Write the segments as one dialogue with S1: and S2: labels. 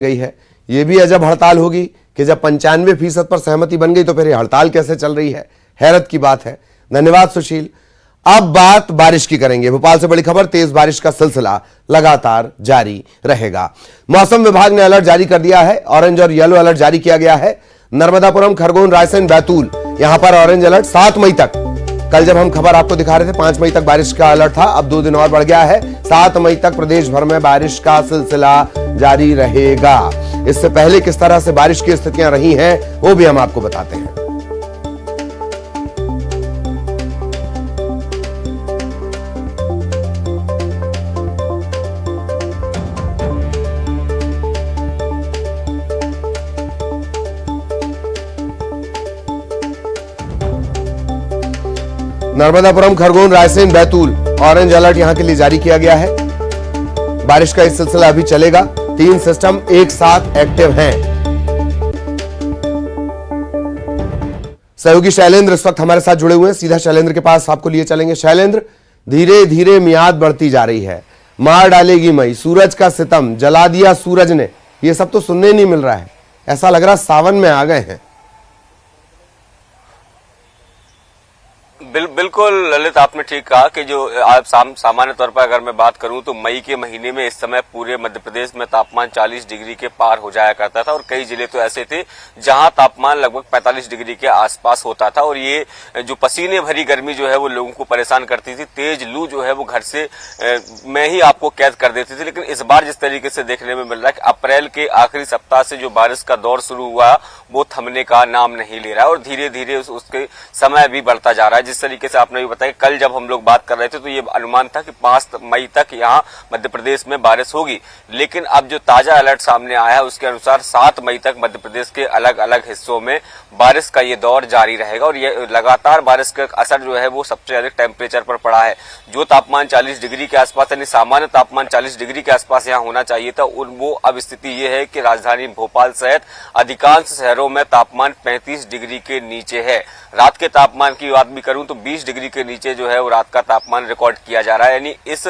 S1: गई है। ये भी अजब हड़ताल होगी कि जब 95% पर सहमति बन गई तो फिर ये हड़ताल कैसे चल रही है, हैरत की बात है। धन्यवाद सुशील। अब बात बारिश की करेंगे। भोपाल से बड़ी खबर, तेज बारिश का सिलसिला लगातार जारी रहेगा। मौसम विभाग ने अलर्ट जारी कर दिया है। ऑरेंज और येलो अलर्ट जारी किया गया है। नर्मदापुरम, खरगोन, रायसेन, बैतूल, यहां पर ऑरेंज अलर्ट 7 मई तक। कल जब हम खबर आपको दिखा रहे थे 5 मई तक बारिश का अलर्ट था, अब 2 दिन और बढ़ गया है। 7 मई तक प्रदेश भर में बारिश का सिलसिला जारी रहेगा। इससे पहले किस तरह से बारिश की स्थितियां रही हैं वो भी हम आपको बताते हैं। नर्मदापुरम, खरगोन, रायसेन, बैतूल ऑरेंज अलर्ट यहां के लिए जारी किया गया है। बारिश का इस सिलसिला अभी चलेगा। 3 सिस्टम एक साथ एक्टिव हैं। सहयोगी शैलेंद्र इस वक्त हमारे साथ जुड़े हुए हैं। सीधा शैलेंद्र के पास आपको लिए चलेंगे। शैलेंद्र, धीरे धीरे मियाद बढ़ती जा रही है। मार डालेगी मई, सूरज का सितम, जला दिया सूरज ने, ये सब तो सुनने नहीं मिल रहा है। ऐसा लग रहा सावन में आ गए हैं।
S2: बिल्कुल ललित, आपने ठीक कहा कि जो आप सामान्य तौर पर अगर मैं बात करूं तो मई के महीने में इस समय पूरे मध्य प्रदेश में तापमान 40 डिग्री के पार हो जाया करता था और कई जिले तो ऐसे थे जहां तापमान लगभग 45 डिग्री के आसपास होता था। और ये जो पसीने भरी गर्मी जो है वो लोगों को परेशान करती थी। तेज लू जो है वो घर से में ही आपको कैद कर देती थी। लेकिन इस बार जिस तरीके से देखने में मिल रहा है कि अप्रैल के आखिरी सप्ताह से जो बारिश का दौर शुरू हुआ वो थमने का नाम नहीं ले रहा है और धीरे धीरे उसके समय भी बढ़ता जा रहा है। जिस तरीके से आपने भी बताया, कल जब हम लोग बात कर रहे थे तो ये अनुमान था कि 5 मई तक यहाँ मध्य प्रदेश में बारिश होगी। लेकिन अब जो ताजा अलर्ट सामने आया है उसके अनुसार 7 मई तक मध्य प्रदेश के अलग अलग हिस्सों में बारिश का ये दौर जारी रहेगा। और ये लगातार बारिश का असर जो है वो सबसे अधिक टेम्परेचर पर पड़ा है। जो तापमान 40 डिग्री के आसपास यानी सामान्य तापमान 40 डिग्री के आसपास यहाँ होना चाहिए था, वो अब स्थिति ये है कि राजधानी भोपाल सहित अधिकांश शहरों में तापमान 35 डिग्री के नीचे है। रात के तापमान की बात भी करूं तो 20 डिग्री के नीचे जो है वो रात का तापमान रिकॉर्ड किया जा रहा है। यानी इस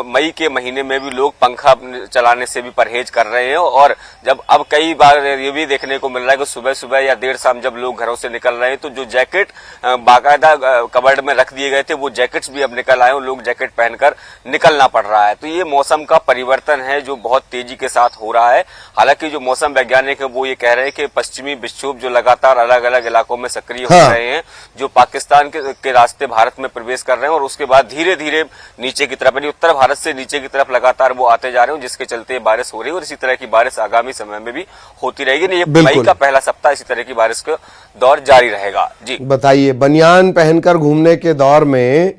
S2: मई के महीने में भी लोग पंखा चलाने से भी परहेज कर रहे हैं। और जब अब कई बार ये भी देखने को मिल रहा है कि सुबह सुबह या देर शाम जब लोग घरों से निकल रहे हैं तो जो जैकेट बाकायदा कबर्ड में रख दिए गए थे वो जैकेट्स भी अब निकल आए और लोग जैकेट पहनकर निकलना पड़ रहा है। तो ये मौसम का परिवर्तन है जो बहुत तेजी के साथ हो रहा है। हालांकि जो मौसम वैज्ञानिक है वो ये कह रहे हैं कि पश्चिमी विक्षोभ जो लगातार अलग अलग इलाकों में सक्रिय हो रहे हैं, जो पाकिस्तान के रास्ते भारत में प्रवेश कर रहे हैं और उसके बाद धीरे धीरे नीचे की तरफ यानी उत्तर भारत से नीचे की तरफ लगातार वो आते जा रहे हैं, जिसके चलते बारिश हो रही है। और इसी तरह की बारिश आगामी समय में भी होती रहेगी। ये मई का पहला सप्ताह इसी तरह की बारिश का दौर जारी रहेगा। जी बताइए,
S1: बनियान पहनकर घूमने के दौर में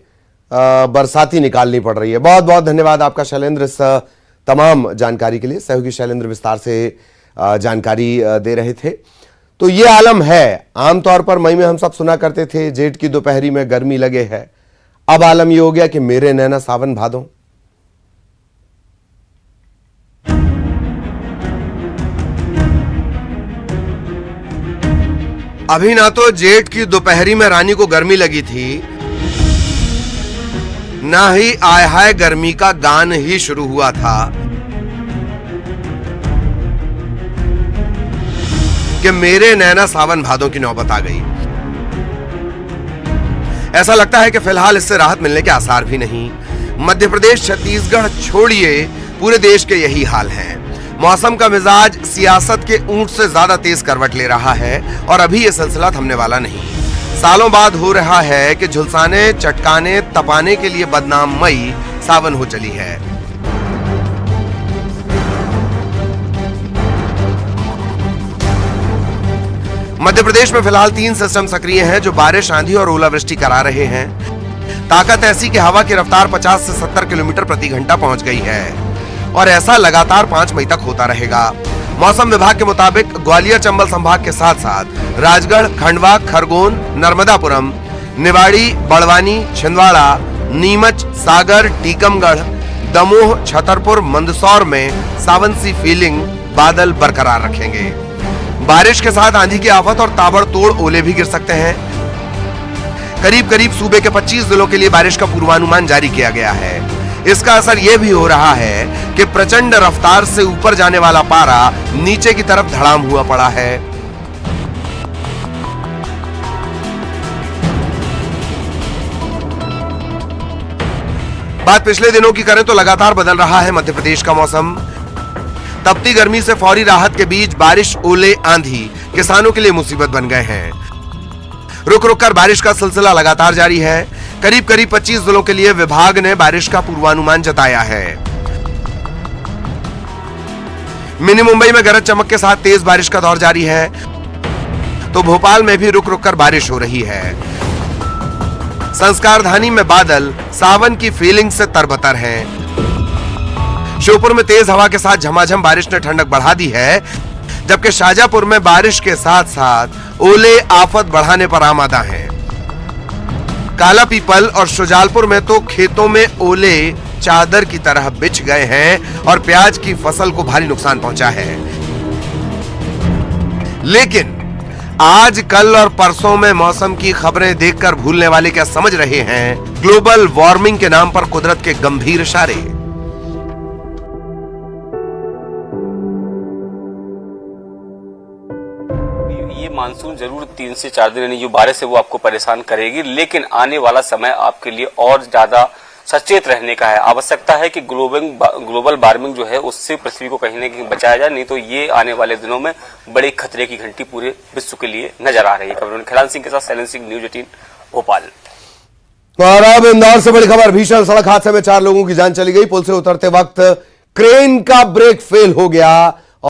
S1: बरसाती निकालनी पड़ रही है। बहुत बहुत धन्यवाद आपका शैलेंद्र इस तमाम जानकारी के लिए। सहयोगी शैलेंद्र विस्तार से जानकारी दे रहे थे। तो ये आलम है। आमतौर पर मई में हम सब सुना करते थे जेठ की दोपहरी में गर्मी लगे है। अब आलम ये हो गया कि मेरे नैना सावन भादों। अभी ना तो जेठ की दोपहरी में रानी को गर्मी लगी थी, ना ही आय हाय गर्मी का गान ही शुरू हुआ था कि मेरे नैना सावन भादों की नौबत आ गई। ऐसा लगता है कि फिलहाल इससे राहत मिलने के आसार भी नहीं। मध्य प्रदेश, छत्तीसगढ़ छोड़िए, पूरे देश के यही हाल है। मौसम का मिजाज सियासत के ऊंट से ज्यादा तेज करवट ले रहा है और अभी यह सिलसिला थमने वाला नहीं। सालों बाद हो रहा है कि झुलसाने, चटकाने, तपाने के लिए बदनाम मई सावन हो चली है। मध्य प्रदेश में फिलहाल 3 सिस्टम सक्रिय हैं जो बारिश, आंधी और ओलावृष्टि करा रहे हैं। ताकत ऐसी कि हवा की रफ्तार 50 से 70 किलोमीटर प्रति घंटा पहुंच गई है और ऐसा लगातार 5 मई तक होता रहेगा। मौसम विभाग के मुताबिक ग्वालियर चंबल संभाग के साथ साथ राजगढ़, खंडवा, खरगोन, नर्मदापुरम, निवाड़ी, बड़वानी, छिंदवाड़ा, नीमच, सागर, टीकमगढ़, दमोह, छतरपुर, मंदसौर में सावन सी फीलिंग बादल बरकरार रखेंगे। बारिश के साथ आंधी की आफत और ताबड़तोड़ ओले भी गिर सकते हैं। करीब करीब सूबे के 25 जिलों के लिए बारिश का पूर्वानुमान जारी किया गया है। इसका असर यह भी हो रहा है कि प्रचंड रफ्तार से ऊपर जाने वाला पारा नीचे की तरफ धड़ाम हुआ पड़ा है। बात पिछले दिनों की करें तो लगातार बदल रहा है मध्य प्रदेश का मौसम। तपती गर्मी से फौरी राहत के बीच बारिश, ओले, आंधी किसानों के लिए मुसीबत बन गए हैं। रुक रुक कर बारिश का सिलसिला लगातार जारी है। करीब करीब 25 जिलों के लिए विभाग ने बारिश का पूर्वानुमान जताया है। मिनी मुंबई में गरज चमक के साथ तेज बारिश का दौर जारी है, तो भोपाल में भी रुक रुक कर बारिश हो रही है। संस्कारधानी में बादल सावन की फीलिंग से तरबतर हैं। श्योपुर में तेज हवा के साथ झमाझम बारिश ने ठंडक बढ़ा दी है, जबकि शाजापुर में बारिश के साथ साथ ओले आफत बढ़ाने पर आमादा हैं। काला पीपल और शुजालपुर में तो खेतों में ओले चादर की तरह बिछ गए हैं और प्याज की फसल को भारी नुकसान पहुंचा है। लेकिन आज, कल और परसों में मौसम की खबरें देखकर भूलने वाले क्या समझ रहे हैं ग्लोबल वार्मिंग के नाम पर कुदरत के गंभीर इशारे।
S2: ये मानसून जरूर 3 से 4 दिन यानी जो बारिश है वो आपको परेशान करेगी, लेकिन आने वाला समय आपके लिए और ज्यादा सचेत रहने का है। आवश्यकता है कि ग्लोबल वार्मिंग जो है उससे पृथ्वी को कहीं न कहीं बचाया जाए, नहीं तो ये आने वाले दिनों में बड़े खतरे की घंटी पूरे विश्व के लिए नजर आ रही है। खबरों खिलान सिंह के साथ सैलन सिंह, न्यूज 18 भोपाल।
S1: और अब इंदौर से बड़ी खबर, भीषण सड़क हादसे में 4 लोगों की जान चली गई। पुल से उतरते वक्त क्रेन का ब्रेक फेल हो गया